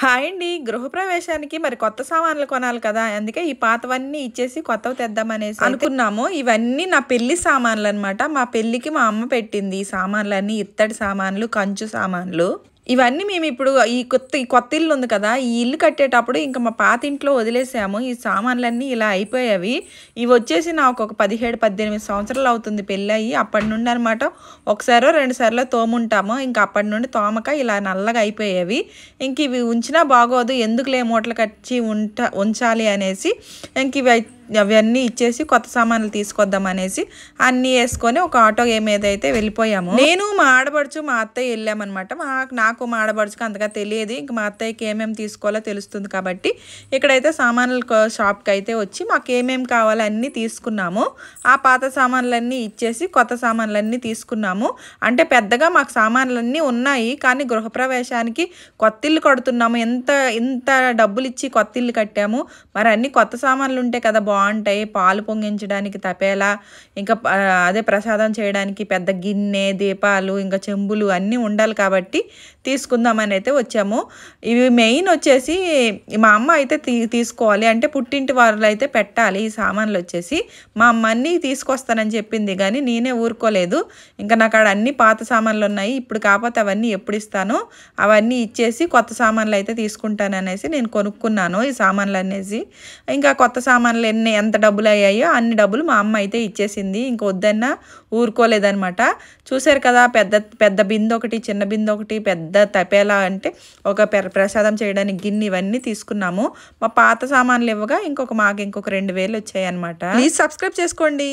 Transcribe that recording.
Hi అండి. గృహప్రవేశానికి మరి కొత్త సామాన్లు కొనాలి కదా! అందుకే ఈ పాతవన్నీ ఇచ్చేసి కొత్తవి తెద్దామనేసి అనుకున్నాము. ఇవన్నీ నా పెళ్లి సామాన్లనమాట. మా పెళ్ళికి మా అమ్మ పెట్టింది ఈ సామాన్లన్నీ. ఇత్తడి సామాన్లు, కంచు సామాన్లు. ఇవన్నీ మేమిప్పుడు ఈ కొత్త ఇల్లు ఉంది కదా! ఈ ఇల్లు కట్టేటప్పుడు ఇంక మా పాతింట్లో వదిలేసాము. ఈ సామాన్లన్నీ ఇలా అయిపోయేవి. ఇవొచ్చేసి నాకొక 17, 18 సంవత్సరాలు అవుతుంది పెళ్ళయ్యి. అప్పటి నుండి అనమాట ఒకసారో, 2 సార్లో తోముంటాము. ఇంక అప్పటి నుండి తోమక ఇలా నల్లగా అయిపోయేవి. ఇంక ఇవి ఉంచినా బాగోదు. ఎందుకులే మూటలు కట్టి ఉంచాలి అనేసి ఇంక అవన్నీ ఇచ్చేసి కొత్త సామాన్లు తీసుకొద్దాం అనేసి అన్నీ వేసుకొని ఒక ఆటో ఏమేదైతే వెళ్ళిపోయాము. నేను మా ఆడబడుచు మా అత్తయ్య వెళ్ళామన్నమాట. నాకు మా ఆడబడుచుకు అంతగా తెలియదు. ఇంక మా అత్తయ్యకి ఏమేమి తీసుకోవాలో తెలుస్తుంది కాబట్టి ఇక్కడైతే సామాన్ల షాప్కి అయితే వచ్చి మాకు ఏమేమి కావాలో అన్నీ తీసుకున్నాము. ఆ పాత సామాన్లన్నీ ఇచ్చేసి కొత్త సామాన్లన్నీ తీసుకున్నాము. అంటే పెద్దగా మాకు సామాన్లన్నీ ఉన్నాయి, కానీ గృహప్రవేశానికి కొత్త ఇల్లు కడుతున్నాము. ఇంత డబ్బులు ఇచ్చి కొత్త ఇల్లు కట్టాము. మరి అన్ని కొత్త సామాన్లు ఉంటే కదా బాగుంటాయి. పాలు పొంగించడానికి తపేలా, ఇంకా అదే ప్రసాదం చేయడానికి పెద్ద గిన్నె, దీపాలు, ఇంకా చెంబులు అన్నీ ఉండాలి కాబట్టి తీసుకుందామని అయితే వచ్చాము. ఇవి మెయిన్ వచ్చేసి మా అమ్మ అయితే తీసుకోవాలి, అంటే పుట్టింటి వాళ్ళు అయితే పెట్టాలి ఈ సామాన్లు వచ్చేసి. మా అమ్మ అన్నీ తీసుకొస్తానని చెప్పింది, కానీ నేనే ఊరుకోలేదు. ఇంకా నాకు ఆడ అన్ని పాత సామాన్లు ఉన్నాయి. ఇప్పుడు కాకపోతే అవన్నీ ఎప్పుడు ఇస్తాను, అవన్నీ ఇచ్చేసి కొత్త సామాన్లు అయితే తీసుకుంటాను అనేసి నేను కొనుక్కున్నాను ఈ సామాన్లు అనేసి. ఇంకా కొత్త సామాన్లు ఎంత డబ్బులు అయ్యాయో అన్ని డబ్బులు మా అమ్మ అయితే ఇచ్చేసింది. ఇంక వద్దన్నా ఊరుకోలేదనమాట. చూసారు కదా, పెద్ద బిందె ఒకటి, చిన్న బిందె ఒకటి, పెద్ద తపేలా అంటే ఒక ప్రసాదం చేయడానికి గిన్నె, ఇవన్నీ తీసుకున్నాము. మా పాత సామాన్లు ఇవ్వగా మాకు ఇంకొక 2000 వచ్చాయి అనమాట. ప్లీజ్ సబ్స్క్రైబ్ చేసుకోండి.